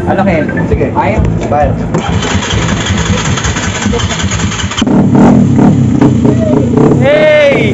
Ano kayo? Sige. Ayaw? Bye. Hey!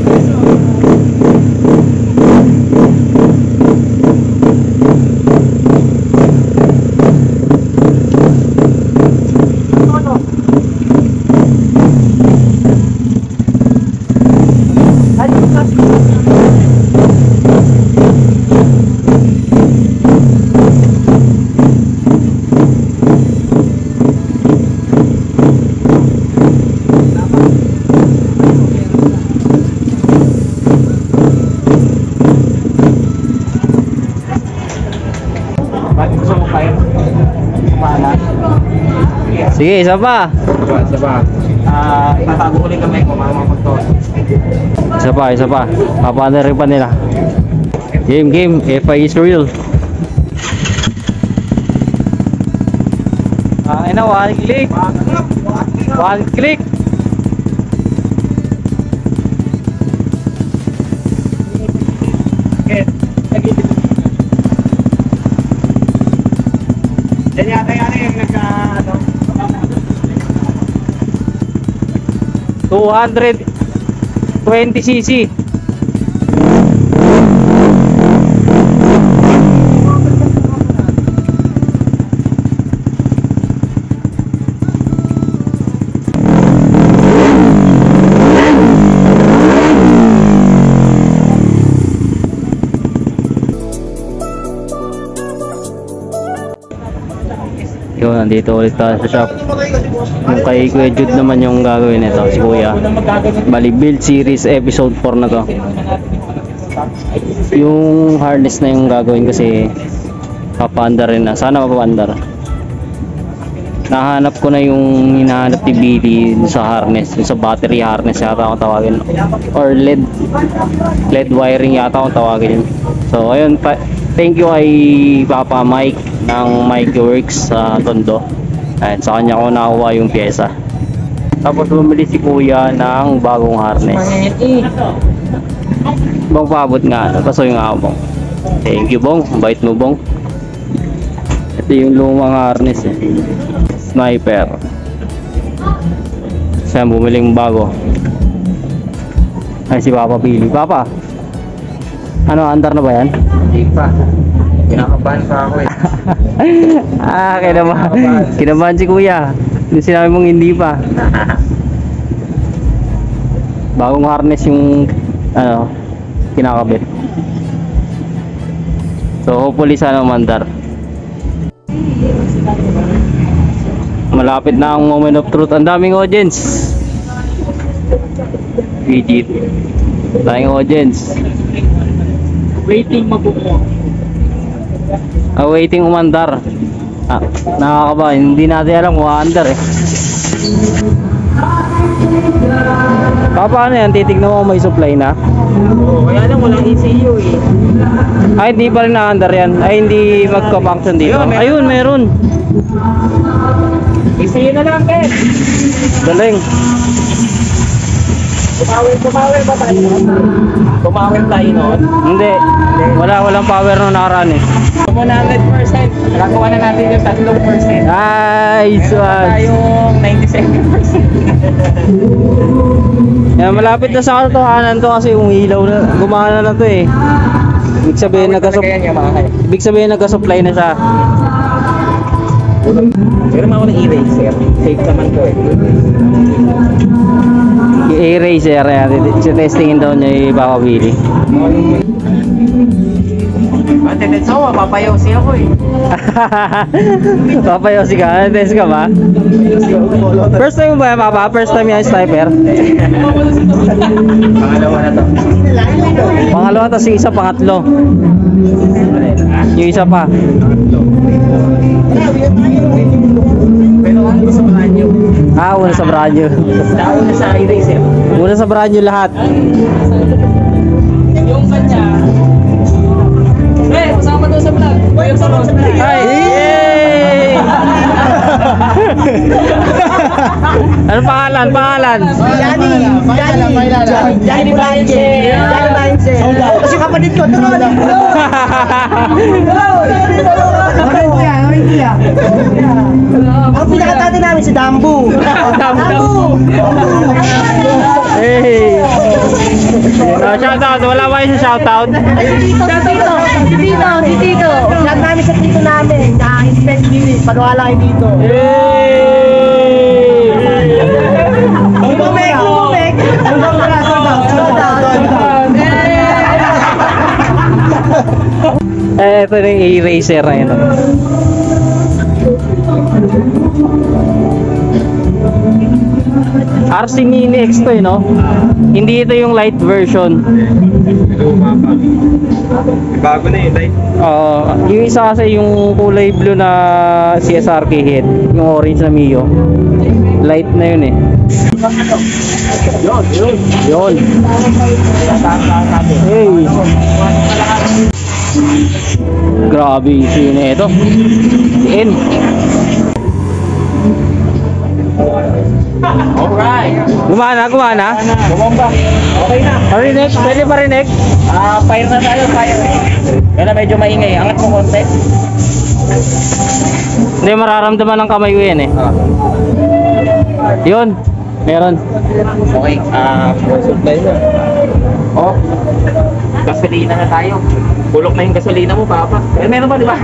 Sige, isa pa. Isa pa. Tatago ulit kami kung mamamagto. Isa pa. Papandarin pa nila. Game. FI is real. Ano, one click. One click. Yan yata yung nagka-ano. 220cc. Yun, nandito ulit tayo sa shop. Yung kay Kuya Jude naman yung gagawin nito, si Kuya. Bali, build series episode 4 na to. Yung harness na yung gagawin kasi papaandar rin na. Sana mapapaandar. Nahanap ko na yung hinahanap ni Billy sa harness, yung sa battery harness yata akong tawagin. Or LED wiring yata akong tawagin yun. So ayun, thank you kay Papa Mike ng Mikey Works sa Tondo. At sa kanya ko nakuha yung pyesa. Tapos bumili si Kuya ng bagong harness. Bong, paabot nga. Kaso yung abong. Thank you, Bong. Bait mo, Bong. Ito yung lumang harness eh. Sniper. Siya bumiling bago. Ay si Papa Billy. Papa, ano, andar na ba yan? Hindi pa. Kinakabahan pa ako eh. Kinabahan si Kuya. Yung sinabi mong hindi pa. Bagong harness yung ano, kinakabit. So hopefully sana mandar. Malapit na ang moment of truth. Ang daming audience. Legit. Daming audience. Waiting mabuko. Awaiting umandar. Nakakaba, hindi natin alam kung aandar eh. Paano yan? Titignan mo may supply na? Oo, kaya lang walang ECU eh. Ay, hindi pa rin naandar yan. Ay, hindi magka-function dito. Ayun, meron. ECU na lang, Ken. Galing. Tumawin ba tayo? Tumawin tayo noon? Hindi. Walang power nung nakaraan eh. 100%. Nakakuha na natin yung 3%. Nice one. Tayong 97%. Yan, malapit na sa katotohanan to kasi yung ilaw na, gumana na to eh. Ibig sabihin nagka-supply na siya. Pero mga eraser, safe naman to eh. I-eraser yan, testingin daw niya yung Papa Billy. So, papayosi ako eh. Papayosi ka? Test ka ba? First time mo ba yan, Papa? First time yan, sniper? Pangalawa na to. Pangalawa, tapos yung isa pangatlo. Yung isa pa. Pero ano sa brand new? Una sa brand new. Una sa eraser. Una sa brand new lahat. Yung kanya. Kasama doon sa vlog. Ay! Yay! Ano pangalan? Pangalan? Johnny Banche. Kasi kapatid ko, ang pinakatati namin si Dambu. Hey! Shoutout! Wala ba kayo sa shoutout? Dito. Shout namin sa tito namin. Sa Inspect Unit. Pagwala kayo dito. Hey! Lumumeg. Ito na yung eraser na yun. RC Mini X to no? Hindi ito yung light version. Bago na yun, right? Yung isa kasi yung kulay blue na CSRK head, yung orange na Mio. Light na yun eh. Yun. Hey. Grabe issue na ito. Diin. Alright. Gumana? Bumomba. Okay na. Parinig? Pwede parinig? Fire na tayo, fire. Kaya medyo maingay. Angat mo konti. Hindi mararamdaman ng kamay ko yan eh. Yun. Meron. Okay. Supply na. Oh. Gasolina na tayo. Bulok na yung gasolina mo, Papa. Meron ba, di ba?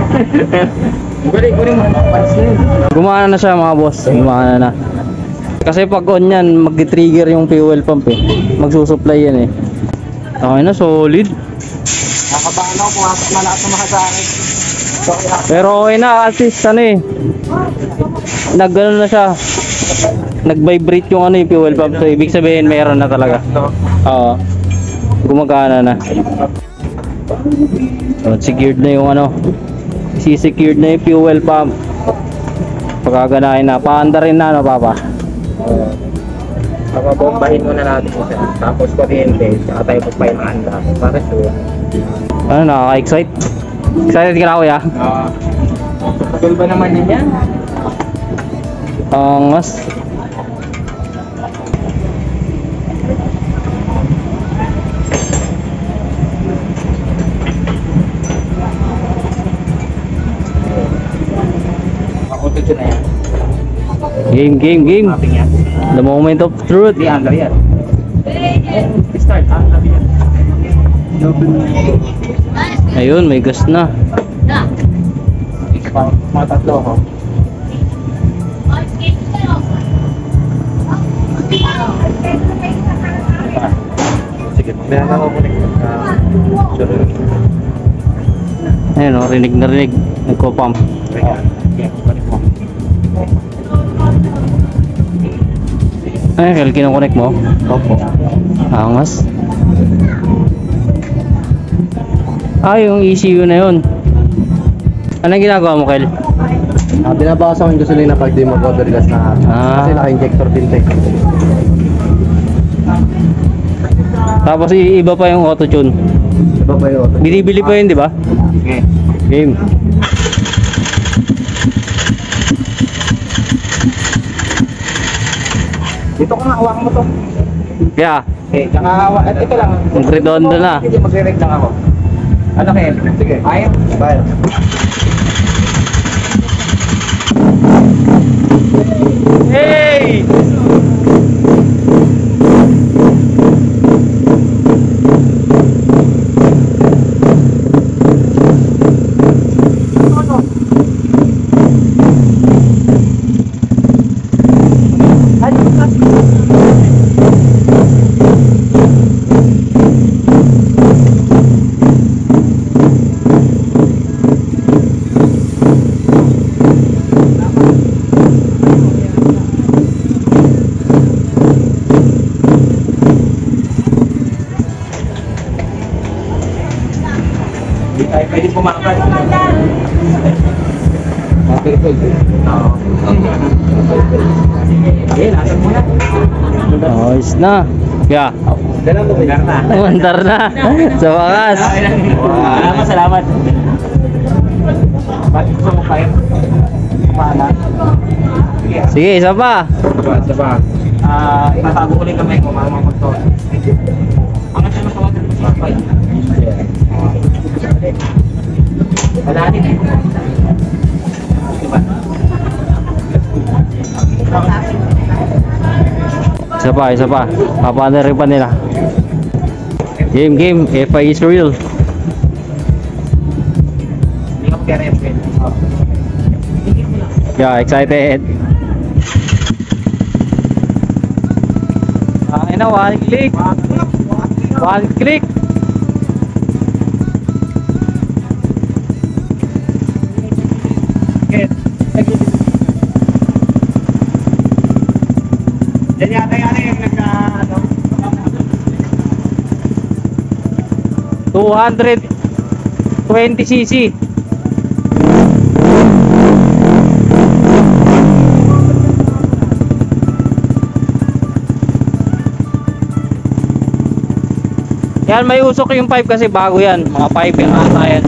Kunin mo. Panis na yun. Gumana na siya mga boss. Gumana na. Kasi pag on yan, mag-trigger yung fuel pump eh. Magsusupply yan eh. Okay na, solid. Nakabahan ako kung malakas na mga sa akin. Pero okay na, at least ano eh. Nag-ano na siya. Nag-vibrate yung ano yung fuel pump. So ibig sabihin meron na talaga. Oo. Gumagana na. So secured na yung ano. Si-secured na yung fuel pump. Pagkaganahin na. Paanda rin na ano, Papa. Babombahin muna natin siya. Tapos kuryente. Saka tayo magpahinaan lahat. Para sure. Ano, nakaka-excite? Excited ka na, kuya? Tagal ba naman yun yan? Angas. Auto-tune na yan. Game. Mapping yan. The moment of truth. Hindi, under yan. Start, under yan. Ayun, may gas na. Mga tatlo ako. Sige, meron ako kunik. Ayun o, rinig na rinig. Nagko-pump. Ay, kaya kinoconnect mo? Opo. Angas. Yung ECU na yun. Anong ginagawa mo, Kel? Binabasa ko yung gasolina pag di mag-overgas na. Kasi naka-injector din tayo. Tapos iba pa yung auto-tune. Iba ba yung auto? Binibili pa yun, di ba? Sige. Game. Dito ka nga, hawakan mo to. Yeah. Okay, tsaka ito lang. Redondo na. Sige, magre-reg lang ako. Ano kayo? Sige. Ayaw? Bye. Hey! Hindi tayo pwede pumakan. Oo. Okay, lasag mo na. Ayos na. Yeah. Dalang mo, bigar na. Mandar na. Sa wakas. Salamat. Bakit gusto mo kayo? Paala. Sige. Sige, isa pa. Isa pa. Itatago ko lang kamay ko, mamamag to. Ang siya nakawagan mo sa kapay. Wala din eh. Diba? Isa pa. Papaanarin pa nila. Game. FI is real. Hindi ka mag-RFL. Yeah, excited. Ay na, one click. One click. Yan yata yung nagka, 220cc. Yan, may usok yung pipe kasi bago yan. Mga pipe yung ata yan.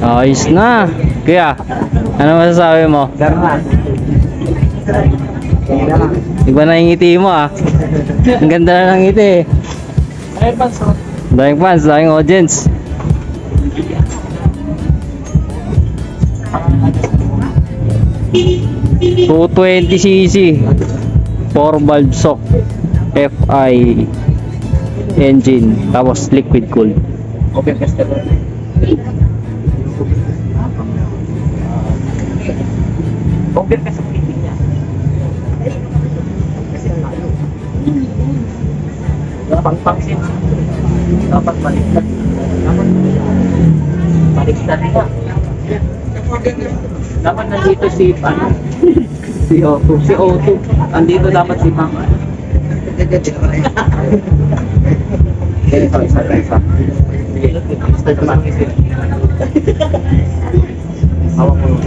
Ayos na. Kuya, ano masasabi mo? Iba na yung ngiti mo ah. Ang ganda na ng ngiti eh. Daming fans, daming audience. .220cc 4 valve shock FI engine, tapos liquid cooled. Open tester. Open tester niya. Pang-pangsin. Dapat baliktad. Baliktad niya. Dapat nandito si si O2. Andito dapat si Pang. Isa. Start naman kasi. Hawak mo.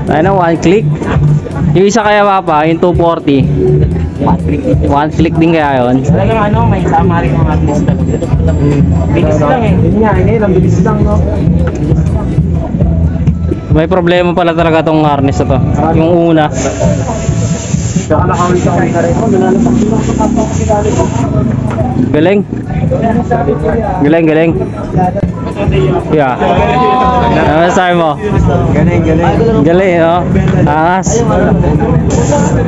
Ano, one click. Yung isa kaya papa, yung 240. One click din kaya yun. Talagang may sama rin mga artist talaga. Bilis lang eh. Yun nga, ang bilis lang no. May problema pala talaga tong harness na to. Yung una. Saka nakawin ka na rin. Galing. Yeah. Ano masasabi mo? Galing, no? Angas.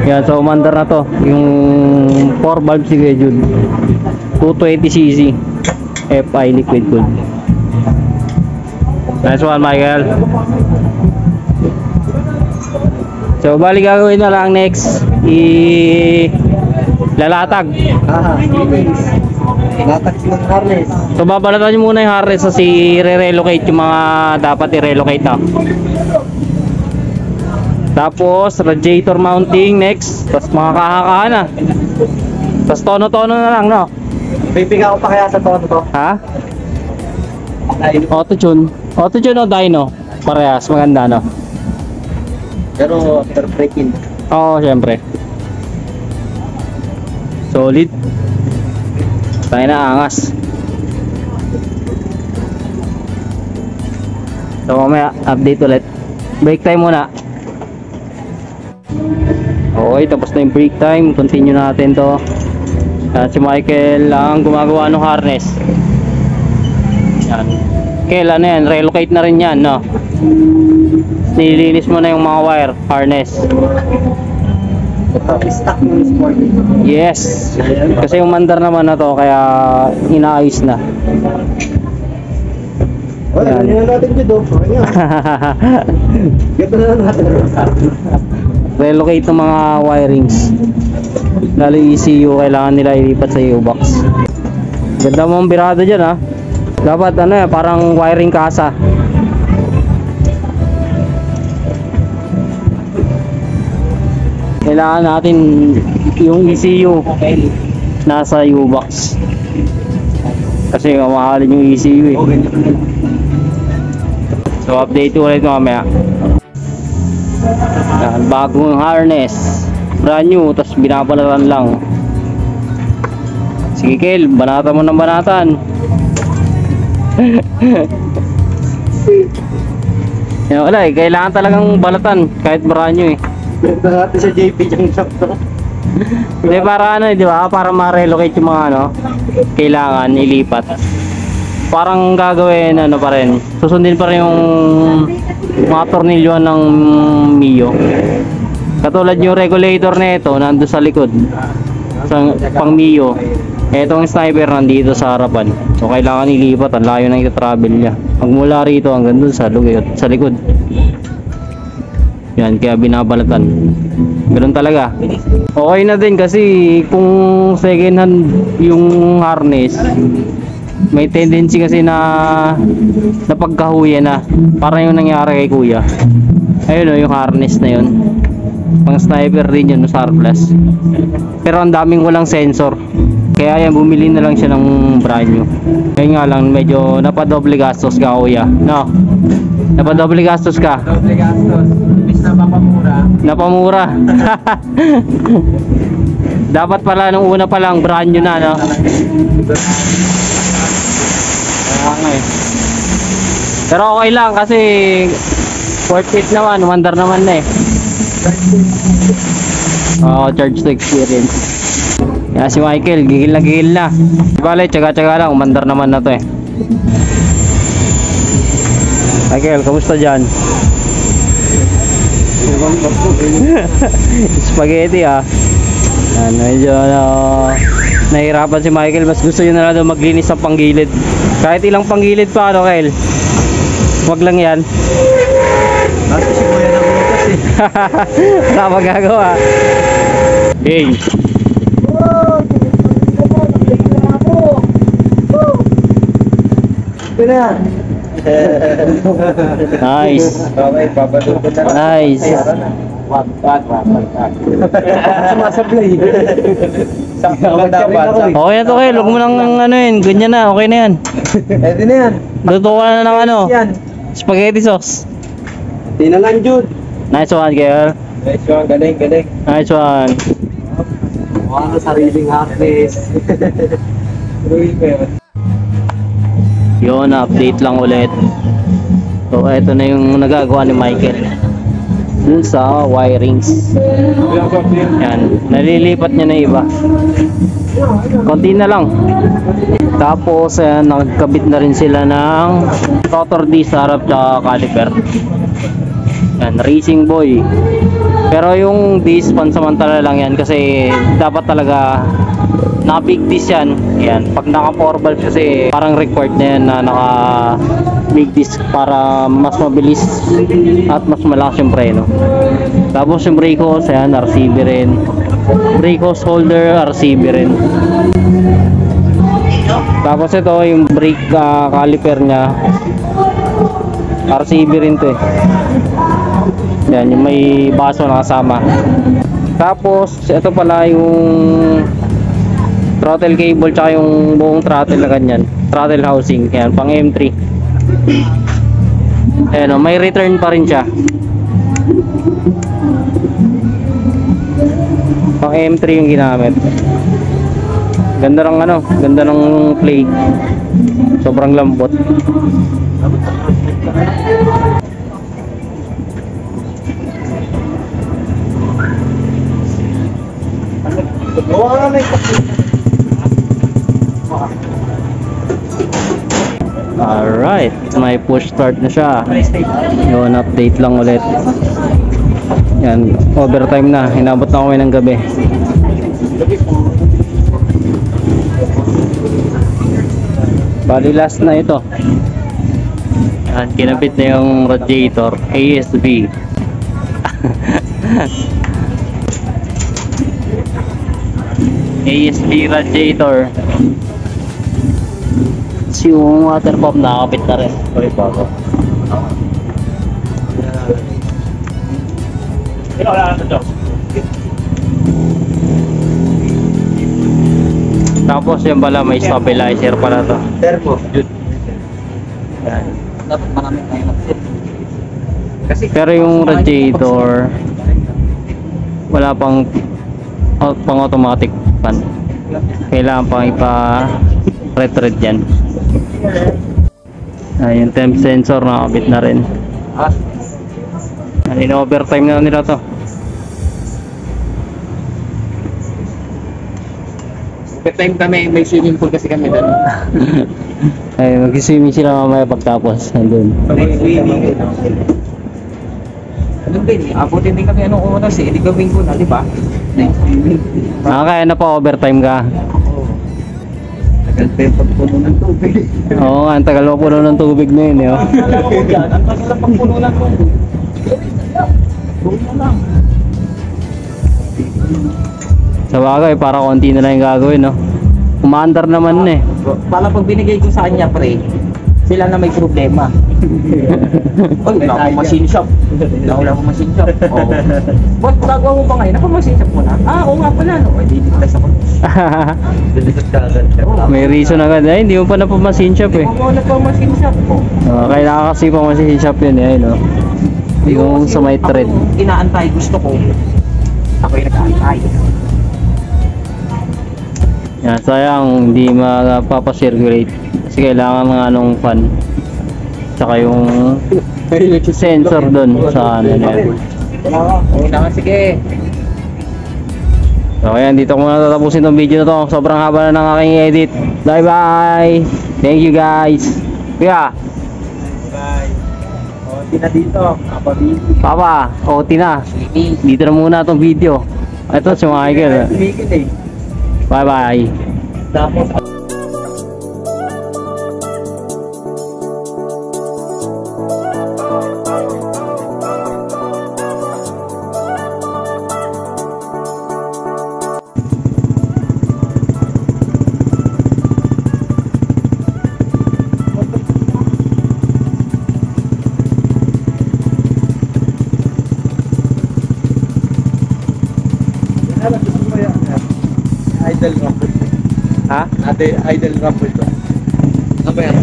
Yan, so umandar na to. Yung 4 valve si Kuya Jude. 220cc FI liquid cooled. Nice one, Michael. So bali gagawin na lang next lalatag. Latak ng harness. So babalatan nyo muna yung harness sa i-relocate yung mga dapat i-relocate na. Tapos radiator mounting next. Tapos mga kahakahan na. Tapos tono-tono na lang, no? Pipiga ko pa kaya sa tono to. Ha? Auto-tune o dyno? Parehas, maganda, no? Pero after break-in. Oo, syempre. Solid. Tayo na angas. So mamaya update ulit. Break time muna. Okay, tapos na yung break time. Continue natin to. At si Michael lang gumagawa ng harness. Yan. Kel, ano yan? Relocate na rin yan, no? Nililinis mo na yung mga wire harness. Stock ng sport. Yes. Kasi yung mandar naman na to kaya inaayos na. Wala, ganyan natin dito. Ganda na natin. Relocate ng mga wirings. Lalo yung ECU, kailangan nila ilipat sa U-box. Ganda mong birado dyan ha. Dapat ano eh, parang wiring kasa. Kailangan natin yung ECU nasa U-box. Kasi mamahalin yung ECU eh. So update ulit mamaya. Yan, bagong harness, brand new, tapos binabalatan lang. Sige Kel, banatan mo ng banatan. Yan, wala eh, kailangan talagang balatan kahit brand new eh. Benta natin sa JP yung shop to. Hindi, para ano eh, di ba? Para ma-relocate yung mga ano, kailangan ilipat. Parang gagawin ano pa rin, susundin pa rin yung mga tornilyo ng Mio. Katulad yung regulator na ito nando sa likod sa pang Mio. Etong sniper nandito sa harapan. So kailangan ilipat, ang layo ng ita-travel niya. Magmula rito hanggang dun sa likod. Yan, kaya binabalatan. Ganun talaga. Okay na din kasi kung second hand yung harness, may tendency kasi na napagkahuyan na. Parang yung nangyari kay kuya. Ayun o, yung harness na yun. Pang sniper din yun, surplus. Pero ang daming walang sensor. Kaya yan, bumili na lang siya ng brand new. Kaya nga lang, medyo napadoble gastos ka kuya. No? Napadoble gastos ka. Doble gastos. Imbis na mapamura. Napamura. Dapat pala nung una pa lang brand new na, no? Pero okay lang kasi worth it naman, umandar naman na eh. Charge to experience. Yan si Michael, gigil na. Bale, tsaga-tsaga lang, umandar naman na to eh. Michael, kamusta dyan? Spaghetti ah. Yan, medyo nahirapan si Michael, mas gusto niya na lang maglinis ng panggilid. Kahit ilang panggilid pa ano, Kel? Wag lang yan. Kasi si kuya na bukas eh. Wala magagawa. Hey. Nice. Okay, papadukot na. Nice. Wag. Sumasablay. Sakto lang dapat. Okay na to, Kel. Huwag mo lang ano yun. Ganyan na. Okay na yan. Pwede na yan. Luto ka na ng ano. Yan. Spaghetti sauce. Tinalan Jude. Nice one, Kel. Nice one, galing. Nice one. Ano, sariling harness. Yun, update lang ulit. So, eto na yung nagagawa ni Michael dun sa wirings. Yan, nalilipat niya na iba. Konti na lang. Tapos, ayan, nakakabit na rin sila ng rotor disc sa harap at caliper. Yan, Racing Boy. Pero yung disc, pansamantala lang yan kasi dapat talaga naka big disc yan. Yan, pag naka 4 valve kasi parang required na yan na naka big disc para mas mabilis at mas malakas yung preno. Tapos yung brake hose, ayan, RCB rin. Brake hose holder, RCB rin. Tapos ito yung brake caliper nya, RCB rin to eh. Yan, yung may baso na kasama. Tapos ito pala yung throttle cable tsaka yung buong throttle na ganyan, throttle housing. Yan, pang M3. Ayan o, may return pa rin siya. Pang M3 yung ginamit. Ganda ng ano, ganda ng play. Sobrang lambot. Alright, may push start na siya. Yun, update lang ulit. Yan, overtime na. Inabot na kami ng gabi. Bali last na ito. Yan, kinabit na yung radiator. ASB. ASB radiator. Yung water pump nakakabit na rin. Okay, bago. Tapos yung pala may stabilizer pala to. Turbo. Yan. Dapat maraming tayo kasi Pero yung radiator wala pang automatic pan. Kailangan pang ipa-retread yan. Yung temp sensor nakakabit na rin. In-overtime na nila to. time kami, may swimming pool kasi kami doon. Ay, mag-swimming sila mamaya pagtapos nandun. May swimming. Ano din, abutin din kami anong oras eh, di gawin ko na, di ba? Kaya na pa overtime ka. Tagal pa yung pagpuno ng tubig. Oo nga, ang tagal mo puno ng tubig na yun. Alam ko dyan, ang tagal lang pagpuno ng tubig. Gawin mo lang. Sa bagay, para konti na lang yung gagawin, no? Umaandar naman na eh. Pala pag binigay ko sa kanya, pre, sila na may problema. Oy, wala akong machine shop. Wala akong machine shop. Oh. Boss, gagawa mo pa ngayon? Naka-machine shop mo na? Oo nga pala, no? Ay, dilitas ako. Dilitas ka agad. May reason agad. Ay, hindi mo pa na machine shop eh. Ako na pa machine shop ko. Kailangan kasi pa machine shop yun eh, no? Yung sa may thread. Ako inaantay, gusto ko. Ako yung nag-aantay. Yan, sayang hindi mapapacirculate kasi kailangan ng anong fan tsaka yung sensor doon sa ano na yun. Kailangan, sige. So ayan, dito ko muna tatapusin tong video na to. Sobrang haba na ng aking edit. Bye bye. Thank you guys. Kuya, Bye. O, na dito. Papa, OT na. Dito na muna tong video. Ito si Michael. Tumigil eh. Bye bye. Tapos, idle rumble. Ha? Idle rumble to. Ano ba yan?